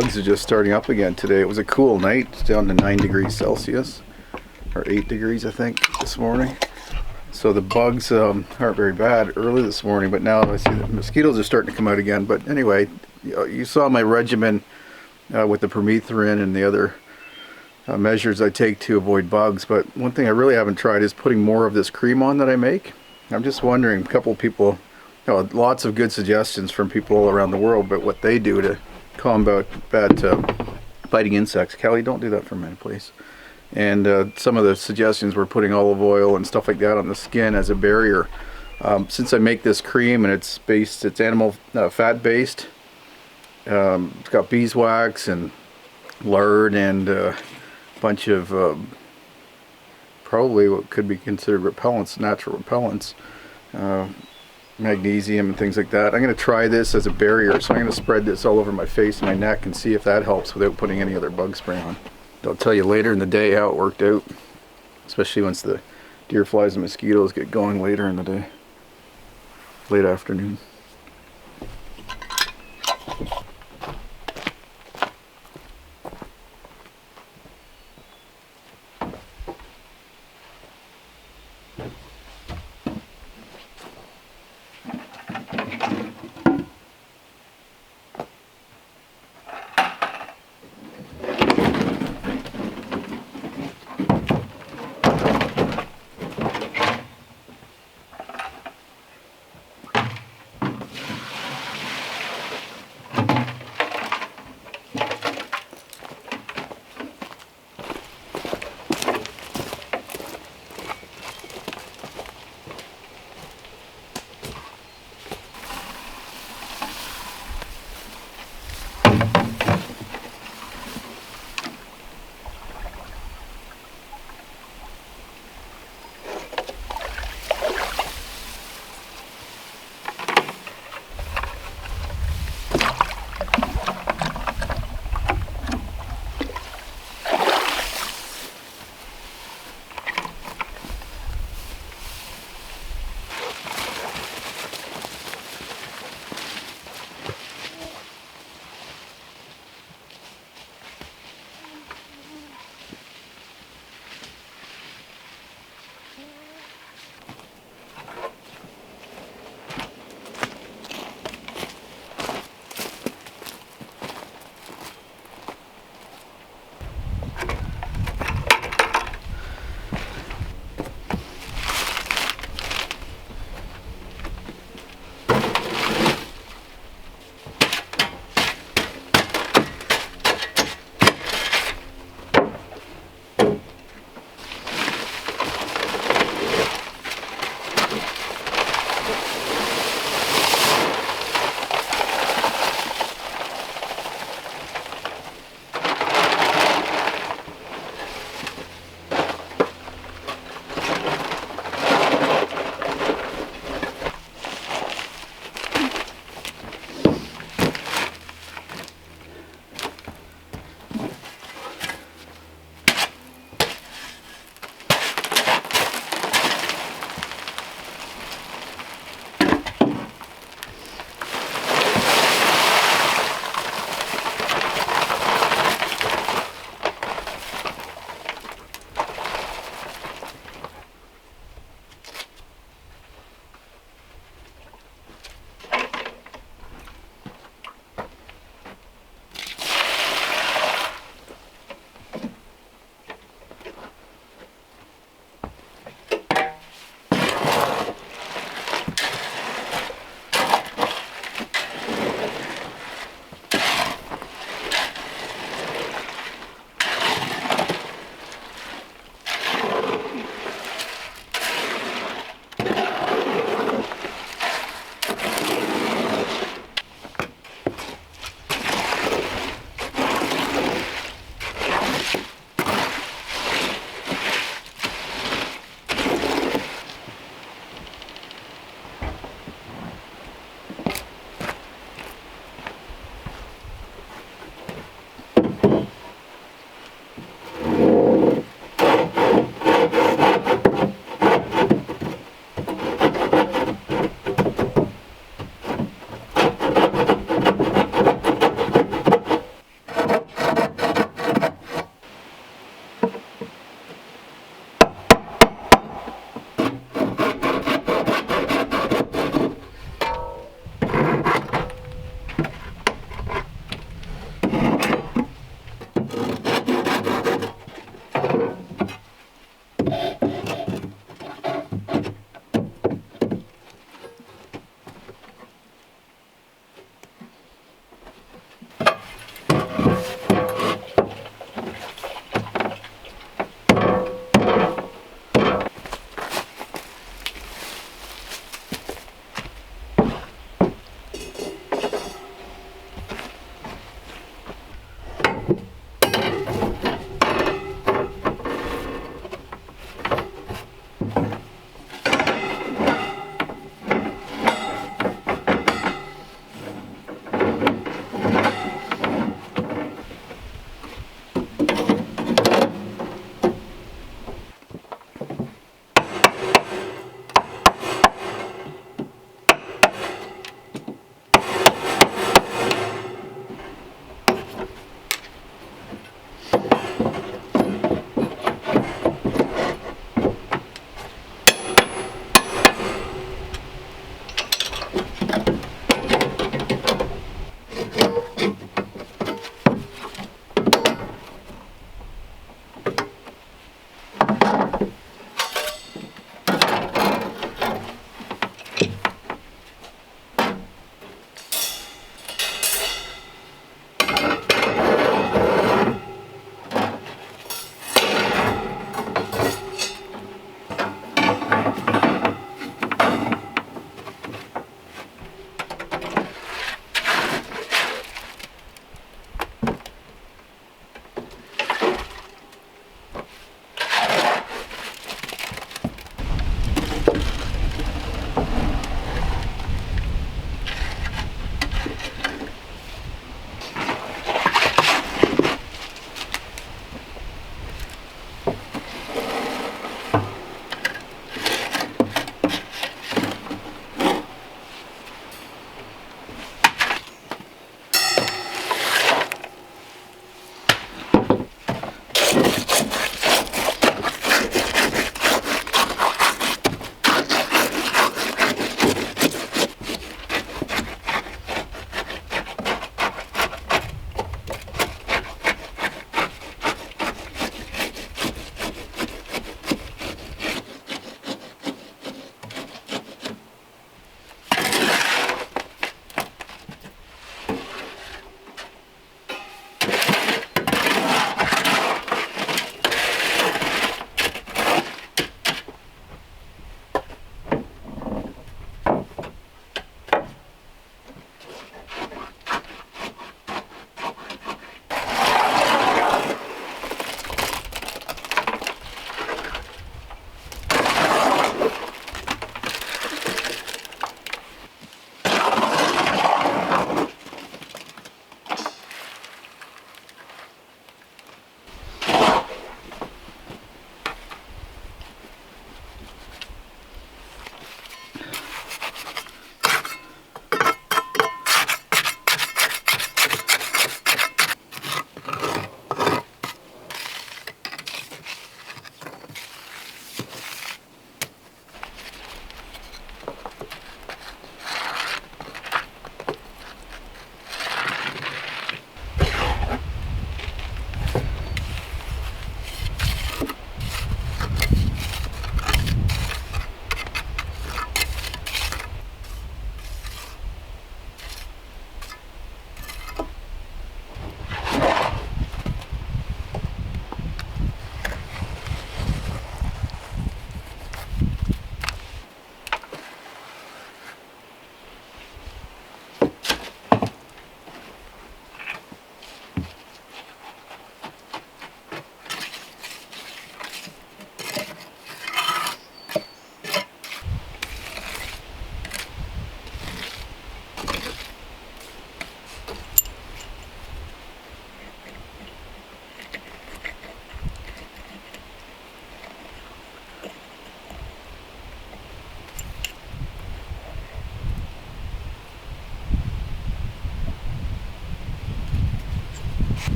bugs are just starting up again today. It was a cool night, it's down to 9 degrees Celsius, or 8 degrees I think this morning. So the bugs aren't very bad early this morning, but now I see the mosquitoes are starting to come out again. But anyway, you saw my regimen with the permethrin and the other measures I take to avoid bugs. But one thing I really haven't tried is putting more of this cream on that I make. I'm just wondering, a couple of people, lots of good suggestions from people all around the world, but what they do to combat bad biting insects. Cali, don't do that for me, please. And some of the suggestions were putting olive oil and stuff like that on the skin as a barrier. Since I make this cream and it's animal fat based, it's got beeswax and lard and a bunch of probably what could be considered repellents, natural repellents, magnesium and things like that. I'm going to try this as a barrier, so I'm going to spread this all over my face and my neck and see if that helps without putting any other bug spray on. I'll tell you later in the day how it worked out, especially once the deer flies and mosquitoes get going later in the day, late afternoon.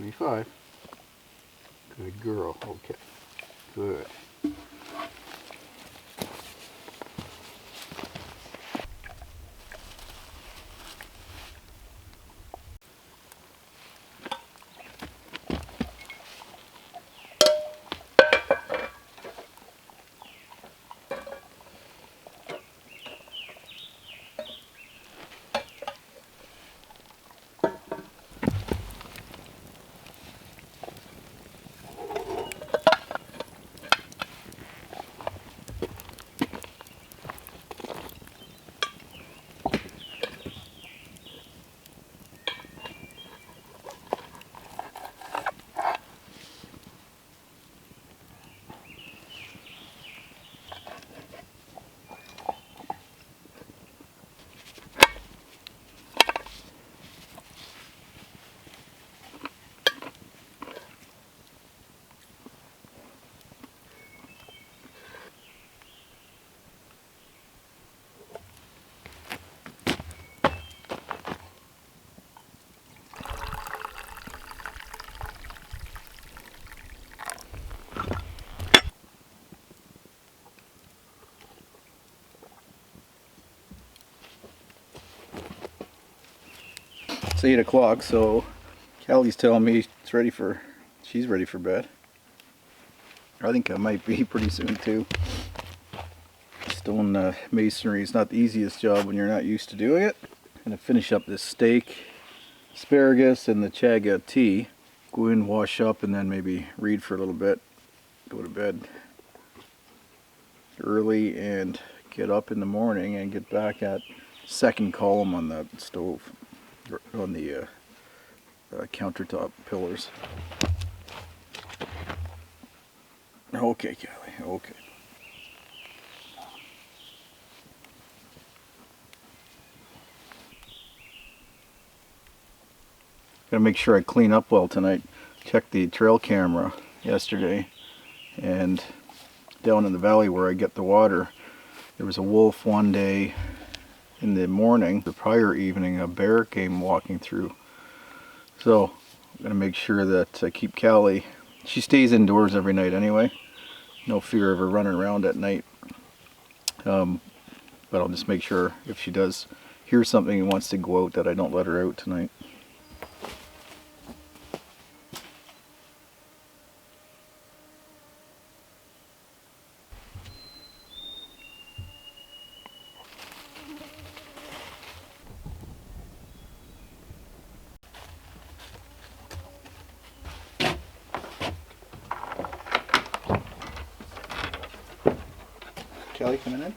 25. Good girl. Okay. Good. It's 8 o'clock, so Callie's telling me she's ready for bed. I think I might be pretty soon too. Stone masonry is not the easiest job when you're not used to doing it. I'm going to finish up this steak, asparagus, and the chaga tea. Go in, wash up, and then maybe read for a little bit. Go to bed early and get up in the morning and get back at second column on the stove, on the countertop pillars. Okay, Callie, okay. Gotta make sure I clean up well tonight. Checked the trail camera yesterday, and down in the valley where I get the water, there was a wolf one day in the morning. The prior evening, a bear came walking through. So I'm gonna make sure that I keep Callie. She stays indoors every night anyway. No fear of her running around at night. But I'll just make sure if she does hear something and wants to go out that I don't let her out tonight. Callie coming in?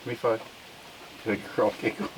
Give me 5. Good girl, giggle.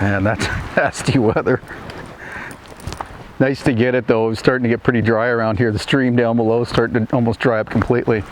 Man, that's nasty weather. Nice to get it though. It's starting to get pretty dry around here. The stream down below is starting to almost dry up completely.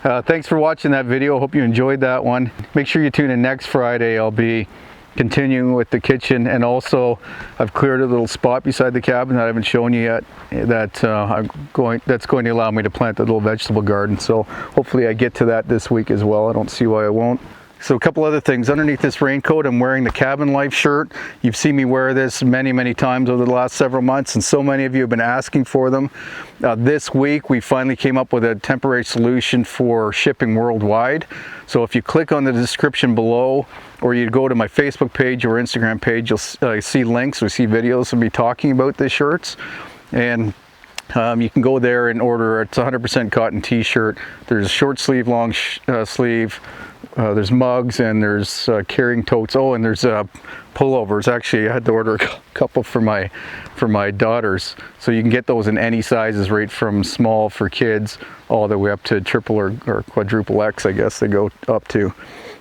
Thanks for watching that video. Hope you enjoyed that one. Make sure you tune in next Friday. I'll be continuing with the kitchen, and also I've cleared a little spot beside the cabin that I haven't shown you yet that's going to allow me to plant a little vegetable garden. So hopefully I get to that this week as well. I don't see why I won't. So a couple other things. Underneath this raincoat, I'm wearing the Cabin Life shirt. You've seen me wear this many times over the last several months, and so many of you have been asking for them. This week, we finally came up with a temporary solution for shipping worldwide. So if you click on the description below, or you go to my Facebook page or Instagram page, you'll see links or see videos of me talking about the shirts. And you can go there and order. It's a 100% cotton t-shirt. There's a short sleeve, long sleeve. There's mugs, and there's carrying totes. Oh, and there's pullovers. Actually, I had to order a couple for my daughters. So you can get those in any sizes, right from small for kids all the way up to triple or quadruple X, I guess they go up to.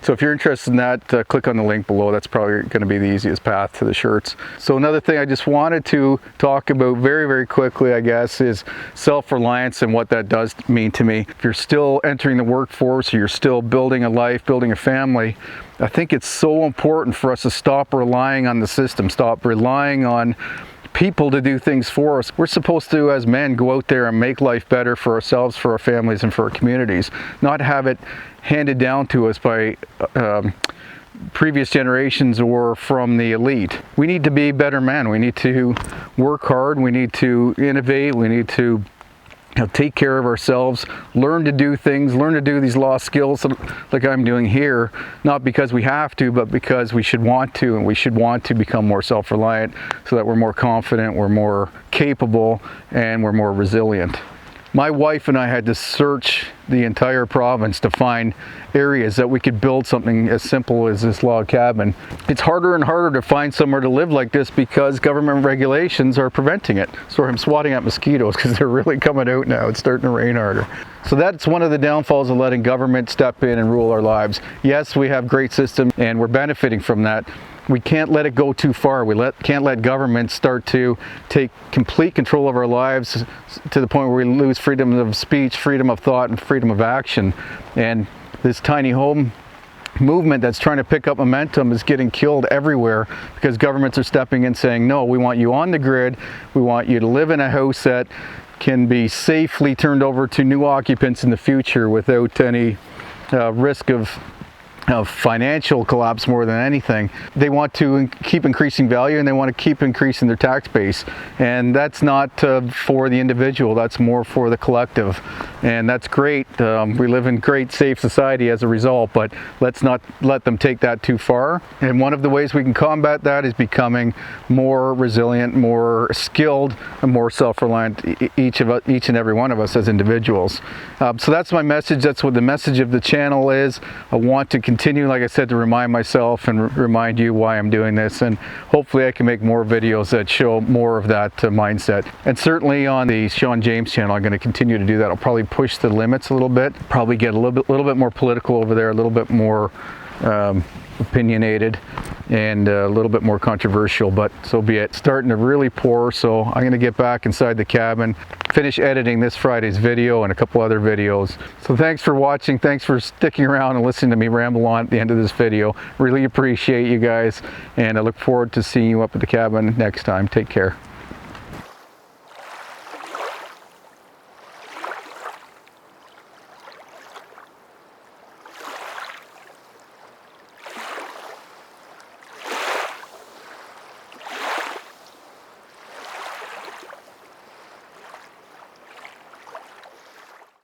So if you're interested in that, click on the link below. That's probably going to be the easiest path to the shirts. So another thing I just wanted to talk about very quickly, I guess, is self-reliance and what that does mean to me. If you're still entering the workforce, or you're still building a life, building a family, I think it's so important for us to stop relying on the system, stop relying on people to do things for us. We're supposed to, as men, go out there and make life better for ourselves, for our families, and for our communities, not have it handed down to us by previous generations or from the elite. We need to be better men. We need to work hard. We need to innovate. We need to take care of ourselves, learn to do things, learn to do these lost skills like I'm doing here, not because we have to, but because we should want to, and we should want to become more self-reliant so that we're more confident, we're more capable, and we're more resilient. My wife and I had to search the entire province to find areas that we could build something as simple as this log cabin. It's harder and harder to find somewhere to live like this because government regulations are preventing it. Sorry, I'm swatting at mosquitoes because they're really coming out now. It's starting to rain harder. So that's one of the downfalls of letting government step in and rule our lives. Yes, we have great systems and we're benefiting from that. We can't let it go too far. Can't let government start to take complete control of our lives to the point where we lose freedom of speech, freedom of thought, and freedom of action. And this tiny home movement that's trying to pick up momentum is getting killed everywhere because governments are stepping in saying, no, we want you on the grid. We want you to live in a house that can be safely turned over to new occupants in the future without any risk of financial collapse more than anything. They want to keep increasing value, and they want to keep increasing their tax base, and that's not for the individual, that's more for the collective, and that's great. We live in great safe society as a result, but let's not let them take that too far. And one of the ways we can combat that is becoming more resilient, more skilled, and more self-reliant, each and every one of us as individuals. So that's my message. That's what the message of the channel is. I want to continue, like I said, to remind myself and remind you why I'm doing this, and hopefully I can make more videos that show more of that mindset. And certainly on the Shawn James channel, I'm going to continue to do that. I'll probably push the limits a little bit, probably get a little bit more political over there, a little bit more opinionated, and a little bit more controversial, but so be it. Starting to really pour, so I'm going to get back inside the cabin, finish editing this Friday's video and a couple other videos. So thanks for watching, thanks for sticking around and listening to me ramble on at the end of this video. Really appreciate you guys, and I look forward to seeing you up at the cabin next time. Take care.